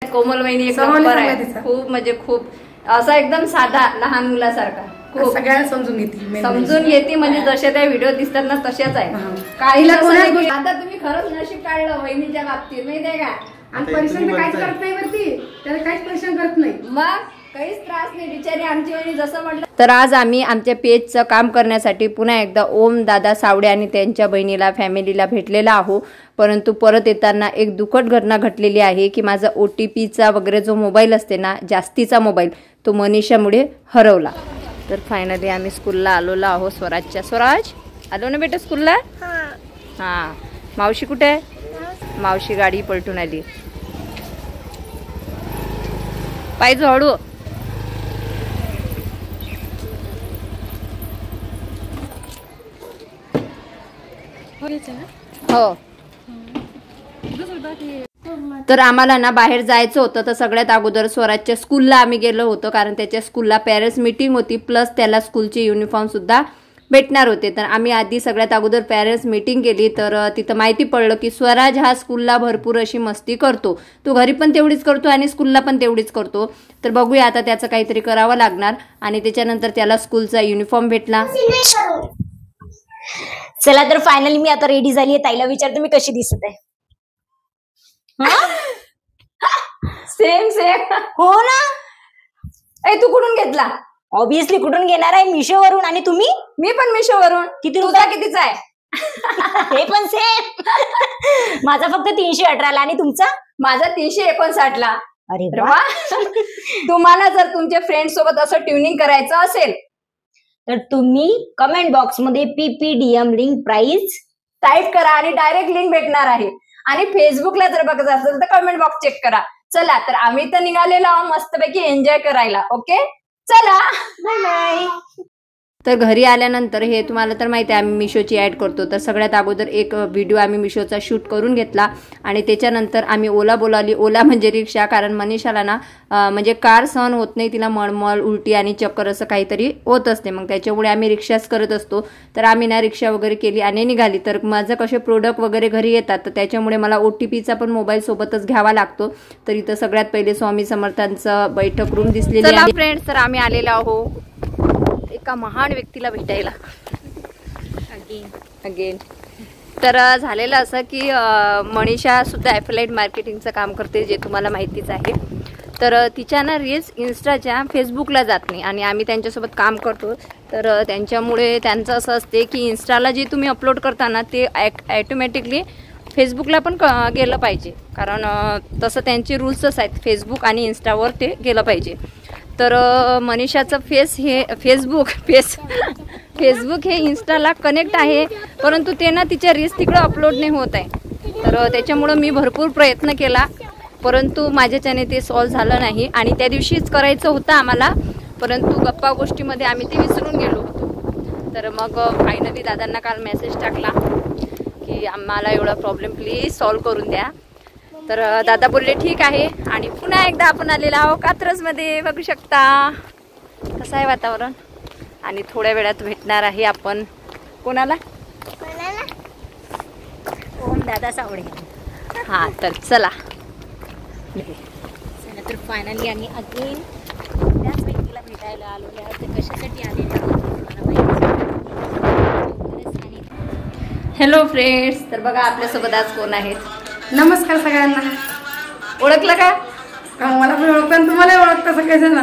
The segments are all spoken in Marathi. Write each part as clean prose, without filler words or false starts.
कोमल वहिनी एक नंबर आहे, खूप म्हणजे खूप असा एकदम साधा लहान मुलासारखा, खूप सगळ्यांना समजून येते म्हणजे जसे त्या व्हिडिओ दिसतात ना तशाच आहे. काही आता तुम्ही खरंच नशीब काढलं वहिनीच्या बाबतीत, माहितीये का? आणि परिश्रम काहीच करत नाही वरती, त्याला काहीच परिश्रम करत नाही, मग काहीच त्रास नाही बिचारी आमची वहिनी जसं म्हटलं. तर आज आम्ही आमच्या पेजचं काम करण्यासाठी पुन्हा एकदा ओम दादा सावडे आणि त्यांच्या बहिणीला फॅमिलीला भेटलेला आहो. परंतु परत येताना एक दुःखद घटना घडलेली आहे की माझा OTPचा वगैरे जो मोबाईल असते ना, जास्तीचा मोबाईल, तो मनीषामुळे हरवला. तर फायनली आम्ही स्कूलला आलेलो आहो. स्वराजच्या स्वराज आलो ना बेटा स्कूलला? हां. मावशी कुठे आहे? मावशी गाडी पलटून आली. पाहिजे हळू. हो. तर आम्हाला ना बाहेर जायचं होतं. तर सगळ्यात अगोदर स्वराजच्या स्कूलला आम्ही गेलो होतो, कारण त्याच्या स्कूलला पॅरेंट्स मीटिंग होती, प्लस त्याला स्कूलचे युनिफॉर्म सुद्धा भेटणार होते. तर आम्ही आधी सगळ्यात अगोदर पॅरेंट्स मीटिंग केली. तर तिथं माहिती पडलं की स्वराज हा स्कूलला भरपूर अशी मस्ती करतो. तो घरी पण तेवढीच करतो आणि स्कूलला पण तेवढीच करतो. तर बघूया आता त्याचं काहीतरी करावं लागणार. आणि त्याच्यानंतर त्याला स्कूलचा युनिफॉर्म भेटला. चला तर फायनली मी आता रेडी झाली आहे. ताईला विचारते मी कशी दिसत आहे. Same same. हो ना. तू कुठून घेतला? ऑब्विसली कुठून घेणार आहे, मिशोवरून. आणि तुम्ही? मी पण मिशोवरून. किती तुझा कितीचा आहे? हे पण सेम. माझा फक्त 318 ला. आणि तुमचा? माझा 359 ला. अरे वा. तुम्हाला जर तुमच्या फ्रेंड सोबत असं ट्युनिंग करायचं असेल तर तुम्ही कमेंट बॉक्स मध्ये PPDM लिंक प्राइस टाईप करा आणि डायरेक्ट लिंक भेटणार आहे. आणि फेसबुकला जर बघत असेल तर कमेंट बॉक्स चेक करा. चला तर आम्ही तर निघालेलो आहोत मस्तपैकी एन्जॉय करायला. ओके चला बाय बाय. तर घरी आल्यानंतर हे तुम्हाला तर माहिती आहे आम्ही मिशोची ॲड करतो. तर सगळ्यात अगोदर एक व्हिडिओ आम्ही मिशोचा शूट करून घेतला. आणि त्याच्यानंतर आम्ही ओला बोलावली. ओला म्हणजे रिक्षा, कारण मनीषाला ना म्हणजे कार सहन होत नाही, तिला मळमळ उलटी आणि चक्कर असं काहीतरी होत असते. मग त्याच्यामुळे आम्ही रिक्षाच करत असतो. तर आम्ही ना रिक्षा वगैरे केली आणि निघाली. तर माझं कसे प्रोडक्ट वगैरे घरी येतात, तर त्याच्यामुळे मला OTPचा पण मोबाईल सोबतच घ्यावा लागतो. तर इथं सगळ्यात पहिले स्वामी समर्थांचं बैठक रूम दिसलेली आहे. फ्रेंड्स, तर आम्ही आलेलो आहोत एका महान व्यक्तीला भेटायला अगेन. तर झालेलं असं की मनीषा सुद्धा ॲफिलिएट मार्केटिंगचं काम करते, जे तुम्हाला माहितीच आहे. तर तिच्या ना रील्स इन्स्टाच्या फेसबुकला जात नाही आणि आम्ही त्यांच्यासोबत काम करतो. तर त्यांच्यामुळे त्यांचं असं असते की इन्स्टाला जे तुम्ही अपलोड करता ना ते ॲटोमॅटिकली फेसबुकला पण गेलं पाहिजे, कारण तसं त्यांचे रूल्सच आहेत. फेसबुक आणि इन्स्टावर ते गेलं पाहिजे. तर मनीषाचं फेसबुक हे इन्स्टाला कनेक्ट आहे, परंतु ते ना तिच्या रील्स तिकडं अपलोड नाही होत आहे. तर त्याच्यामुळं मी भरपूर प्रयत्न केला, परंतु माझ्याच्याने ते सॉल्व झालं नाही. आणि त्या दिवशीच करायचं होतं आम्हाला, परंतु गप्पा गोष्टीमध्ये आम्ही ते विसरून गेलो होतो. तर मग फायनली दादांना काल मेसेज टाकला की आम्हाला एवढा प्रॉब्लेम प्लीज सॉल्व करून द्या. तर दादा बोलले ठीक आहे. आणि पुन्हा एकदा आपण आलेलो आहोत कात्रजमध्ये. बघू शकता कसं आहे वातावरण. आणि थोड्या वेळात भेटणार आहे आपण कोणाला? ओम दादा सावडे. हां तर चला. तर फायनली आम्ही अगेन त्याच व्यक्तीला भेटायला आलेलो आहोत. ते कशासाठी आलेले हॅलो फ्रेंड्स. तर बघा आपल्यासोबत आज कोण आहेत. नमस्कार सगळ्यांना. ओळखलं का? मला पण ओळखतं आणि तुम्हाला ओळखतं सगळेजण.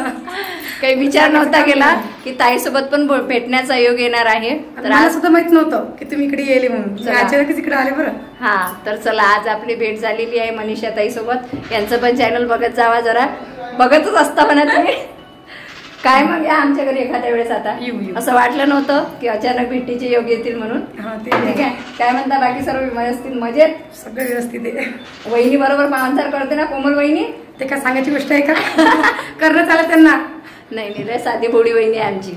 काही विचार नव्हता केला की ताईसोबत पण भेटण्याचा योग येणार आहे. तर मला सुद्धा माहित नव्हतं की तुम्ही इकडे येले म्हणून. अचानकच इकडे आले बरं. हा तर चला आज आपली भेट झालेली आहे मनीषा ताई सोबत. यांचं पण चॅनल बघत जावा जरा. बघतच असता म्हणा तुम्ही. काय मग या आमच्या घरी एखाद्या वेळेस आता असं वाटलं नव्हतं की अचानक भेटीचे योग येतील म्हणून. ठीक आहे. काय म्हणता बाकी सर्व व्यवस्थित मजेत? सगळं व्यवस्थित आहे. वहिनी बरोबर पाहुणचार करते ना कोमल वहिनी? ते काय सांगायची गोष्ट आहे का? करणं चालत त्यांना. नाही रे साधी भोळी वहिनी आहे आमची.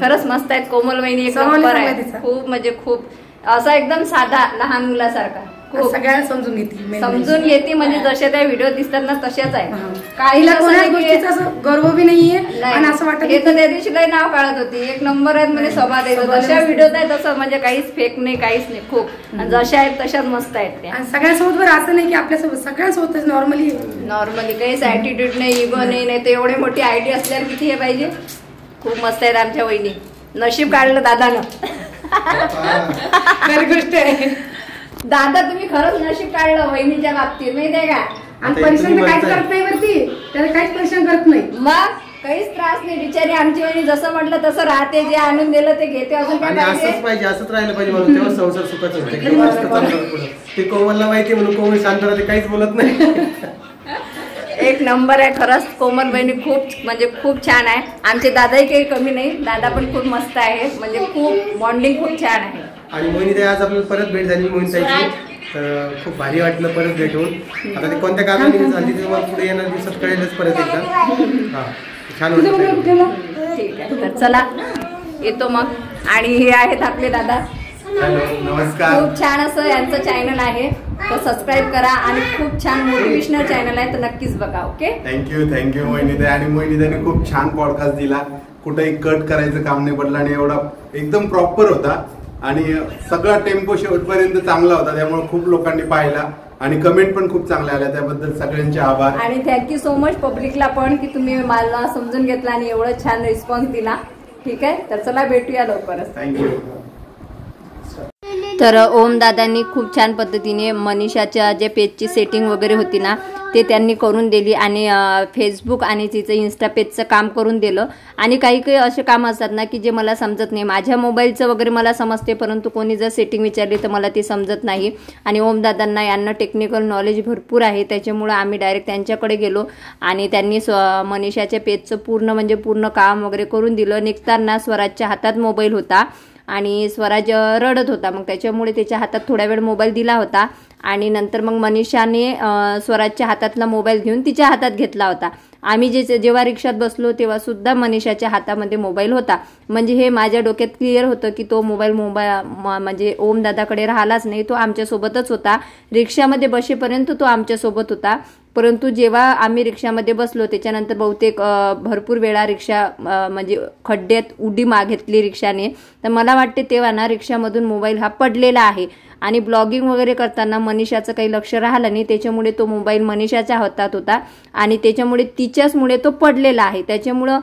खरंच मस्त आहेत कोमल वहिनी. एक नंबर आहे. खूप म्हणजे खूप असा एकदम साधा लहान मुलासारखा. सगळ्यांना समजून घेते, समजून घेते. म्हणजे जशा त्या व्हिडिओ दिसतात ना तशाच आहे. काहीला कोणाच गोष्टीचा असं गर्व बी नाहीये आणि असं वाटत हे तर त्या दिवशी लय नाव काढत होती, एक नंबर आहेत म्हणजे स्वभाव द्यायचं. जशा व्हिडिओत आहे तसं म्हणजे काहीच फेक नाही, काहीच नाही. खूप जशा आहेत तशाच मस्त आहेत त्या. सगळ्यांसोबत बरं असं नाही की आपल्यासोबत, सगळ्यांसोबत नॉर्मली काहीच ऍटिट्यूड नाही, इगो नाही तर एवढे मोठी आयडी असल्यावर किती हे पाहिजे. खूप मस्त आहेत आमच्या वहिनी. नशीब काढलं दादानं. खरी गोष्ट आहे दादा, तुम्ही खरंच नशीब काढलं वहिनीच्या बाबतीत, माहितीये का. आणि परिश्रम तर काहीच करत नाही वरती, त्याला काहीच परिश्रम करत नाही. मग काहीच त्रास नाही. बिचारी आमची वहिनी जसं म्हटलं तसं राहते, जे आणून दिलं ते घेते. अजून काय पाहिजे, असंच राहिलं पाहिजे म्हणून तेव्हा संसार सुखाचा होते. ते कोमलला माहिती म्हणून कोमल शांत राहते, काहीच बोलत नाही. एक नंबर आहे खरंच. कोमल बहिणी खूप छान आहे. आमचे दादाही काही कमी नाही, दादा पण खूप मस्त आहे. म्हणजे खूप बॉन्डिंग खूप छान आहे. आणि मोहिनीताई आज आपल्याला परत भेट झाली मोहिनीताईची, तर खूप भारी वाटलं परत भेटून. आता ते कोणत्या कारणाने झाली ते मला पुढे येणार दिवसात कळेलच परत एकदा. हा, छान वाटलं. ठीक आहे, तर चला येतो मग. आणि हे आहेत आपले दादा. हॅलो, नमस्कार. खूप छान असं यांचं चॅनल आहे, तर सबस्क्राईब करा. आणि खूप छान मोटिवेशनल चॅनल आहे, तर नक्कीच बघा. ओके, थँक्यू मोहिनीताई. आणि मोहिनीताईने खूप छान पॉडकास्ट दिला, कुठेही कट करायचं काम नाही पडलं आणि एवढा एकदम प्रॉपर होता आणि सगळा टेम्पो शेवटपर्यंत चांगला होता. त्यामुळे खूप लोकांनी पाहिला आणि कमेंट पण खूप चांगल्या आल्या, त्याबद्दल सगळ्यांचे आभार. आणि थँक्यू सो मच पब्लिकला पण की तुम्ही मला समजून घेतला आणि एवढं छान रिस्पॉन्स दिला. ठीक आहे, तर चला भेटूया लवकरच. थँक्यू. तर ओम दादांनी खूप छान पद्धतीने मनीषाच्या जे पेजची सेटिंग वगैरे होती ना ते त्यांनी करून दिली आणि फेसबुक आणि तिचं इन्स्टा पेजचं काम करून दिलं. आणि काही काही असे काम असतात ना की जे मला समजत नाही. माझ्या मोबाईलचं वगैरे मला समजते, परंतु कोणी जर सेटिंग विचारली तर मला ती समजत नाही. आणि ओम दादांना यांना टेक्निकल नॉलेज भरपूर आहे, त्याच्यामुळं आम्ही डायरेक्ट त्यांच्याकडे गेलो आणि त्यांनी मनीषाच्या पेजचं पूर्ण काम वगैरे करून दिलं. निघताना स्वराजच्या हातात मोबाईल होता आणि स्वराज रडत होता, मग त्याच्यामुळे त्याच्या हातात थोड्या वेळ मोबाईल दिला होता. आणि नंतर मग मनीषाने स्वराजच्या हातातला मोबाईल घेऊन तिच्या हातात घेतला होता. आम्ही जेव्हा रिक्षात बसलो तेव्हा सुद्धा मनीषाच्या हातामध्ये मोबाईल होता. म्हणजे हे माझ्या डोक्यात क्लिअर होतं की तो मोबाईल म्हणजे ओम दादाकडे राहिलाच नाही, तो आमच्यासोबतच होता. रिक्षामध्ये बसेपर्यंत तो आमच्यासोबत होता. परंतु जेव्हा आम्ही रिक्षामध्ये बसलो त्याच्यानंतर बहुतेक भरपूर वेळा रिक्षा म्हणजे खड्ड्यात उडी घेतली रिक्षाने, तर मला वाटते तेव्हा ना रिक्षामधून मोबाईल हा पडलेला आहे. आणि ब्लॉगिंग वगैरे करताना मनीषाचं काही लक्ष राहिलं नाही, त्याच्यामुळे तो मोबाईल मनीषाच्या हातात होता आणि त्याच्यामुळे तिच्याचमुळे तो पडलेला आहे. त्याच्यामुळं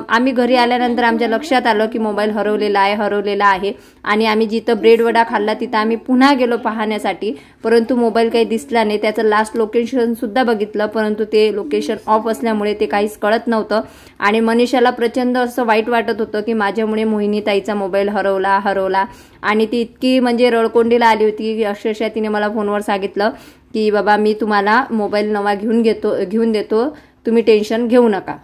आम्ही घरी आल्यानंतर आमच्या लक्षात आलं की मोबाईल हरवलेला आहे. आणि आम्ही जिथं ब्रेड वडा खाल्ला तिथं आम्ही पुन्हा गेलो पाहण्यासाठी, परंतु मोबाईल काही दिसला नाही. त्याचं लास्ट लोकेशन सुद्धा बघितलं, परंतु ते लोकेशन ऑफ असल्यामुळे ते काहीच कळत नव्हतं. आणि मनीषाला प्रचंड असं वाईट वाटत होतं की माझ्यामुळे मोहिनीताईचा मोबाईल हरवला. आणि ती इतकी म्हणजे रडकोंडीला आली होती की अक्षरशः तिने मला फोनवर सांगितलं की बाबा मी तुम्हाला मोबाईल नवा घेऊन देतो, तुम्ही टेन्शन घेऊ नका.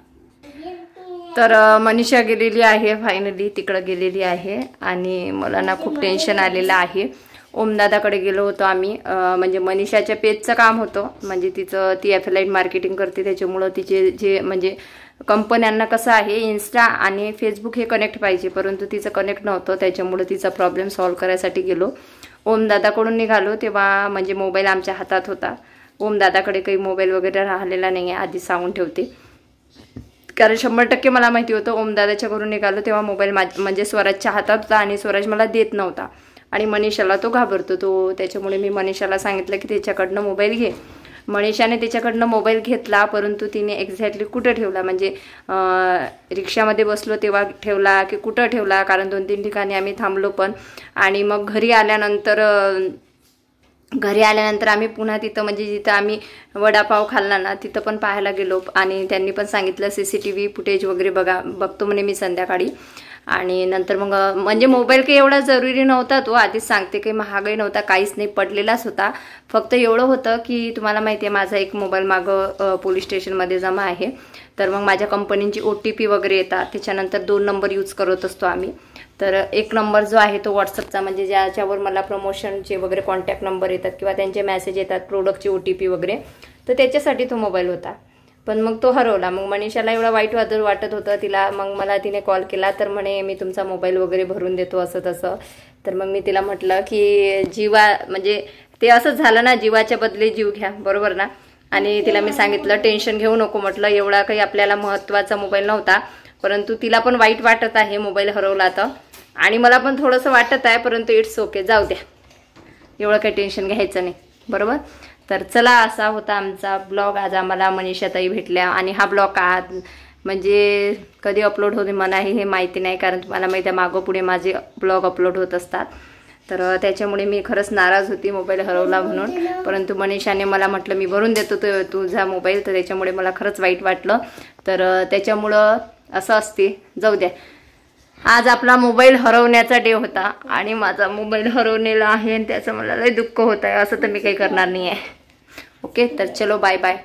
तर मनीषा गेलेली आहे, फायनली तिकडं गेलेली आहे आणि मला ना खूप टेन्शन आलेलं आहे. ओमदादाकडे गेलो होतो आम्ही, म्हणजे मनीषाच्या पेजचं काम होतं. म्हणजे ती ॲफिलाइट मार्केटिंग करते, त्याच्यामुळं तिचे जे म्हणजे कंपन्यांना कसं आहे इन्स्टा आणि फेसबुक हे कनेक्ट पाहिजे, परंतु तिचं कनेक्ट नव्हतं. त्याच्यामुळं तिचा प्रॉब्लेम सॉल्व्ह करायसाठी गेलो. ओमदादाकडून निघालो तेव्हा म्हणजे मोबाईल आमच्या हातात होता. ओमदादाकडे काही मोबाईल वगैरे राहिलेला नाही आहे, आधी सांगून ठेवते, कारण 100% मला माहिती होतं. ओमदादाच्या घरून निघालो तेव्हा मोबाईल म्हणजे स्वराजच्या हातात होता आणि स्वराज मला देत नव्हता. आणि मनीषाला तो घाबरतो त्याच्यामुळे मी मनीषाला सांगितलं की त्याच्याकडनं मोबाईल घे. मनीषाने त्याच्याकडनं मोबाईल घेतला, परंतु तिने एक्झॅक्टली कुठं ठेवला म्हणजे रिक्षामध्ये बसलो तेव्हा ठेवला की कुठं ठेवला, कारण 2-3 ठिकाणी आम्ही थांबलो पण. आणि मग घरी आल्यानंतर आम्ही पुन्हा तिथं म्हणजे जिथं आम्ही वडापाव खाल्ला ना तिथं पण पाहायला गेलो. आणि त्यांनी पण सांगितलं CCTV फुटेज वगैरे बघतो म्हणे मी संध्याकाळी. आणि नंतर मग म्हणजे मोबाईल काही एवढा जरुरी नव्हता, तो आधीच सांगते काही महागही नव्हता, काहीच नाही, पडलेलाच होता. फक्त एवढं होतं की तुम्हाला माहिती आहे माझा एक मोबाईल मागं पोलीस स्टेशनमध्ये जमा आहे. तर मग माझ्या कंपनीची OTP वगैरे येतात, त्याच्यानंतर 2 नंबर यूज करत असतो आम्ही. तर एक नंबर जो आहे तो व्हॉट्सअपचा, म्हणजे ज्याच्यावर मला प्रमोशनचे वगैरे कॉन्टॅक्ट नंबर येतात किंवा त्यांचे मेसेज येतात प्रोडक्टचे OTP वगैरे, तर त्याच्यासाठी तो मोबाईल होता. पण मग तो हरवला. मग मनीषाला एवढा वाईट वाटत होतं तिला. मग मला तिने कॉल केला, तर म्हणे मी तुमचा मोबाईल वगैरे भरून देतो असं तसं. तर मग मी तिला म्हटलं की म्हणजे ते असंच झालं ना, जीवाच्या बदले जीव घ्या, बरोबर ना. आणि तिला मी सांगितलं टेन्शन घेऊ नको म्हटलं, एवढा काही आपल्याला महत्त्वाचा मोबाईल नव्हता, परंतु तिला पण वाईट वाटत आहे मोबाईल हरवला तर, आणि मला पण थोडंसं वाटत आहे, परंतु इट्स ओके, जाऊ द्या, एवढं काही टेन्शन घ्यायचं नाही, बरोबर. तर चला, असा होता आमचा ब्लॉग. आज आम्हाला मनीषाताई भेटल्या, आणि हा ब्लॉग आज म्हणजे कधी अपलोड होते मलाही हे माहिती नाही, कारण तुम्हाला माहिती आहे मागं पुढे माझे ब्लॉग अपलोड होत असतात. तर त्याच्यामुळे मी खरंच नाराज होती मोबाईल हरवला म्हणून, परंतु मनीषाने मला म्हटलं मी भरून देतो तुझा मोबाईल, तर त्याच्यामुळे मला खरंच वाईट वाटलं. तर त्याच्यामुळं असं असते, जाऊ द्या. आज आपला मोबाईल हरवण्याचा डे होता, आणि माझा मोबाईल हरवलेला आहे, आणि त्याचं मला लई दुःख होत आहे. असं तर मी काही करणार नाही आहे. ओके, तर चलो बाय बाय,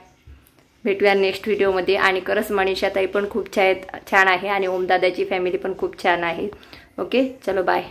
भेटूया नेक्स्ट व्हिडिओमध्ये. आणि खरंच मनीषाताई पण खूप छान आहे, आणि ओमदादाची फॅमिली पण खूप छान आहे. ओके, चलो बाय.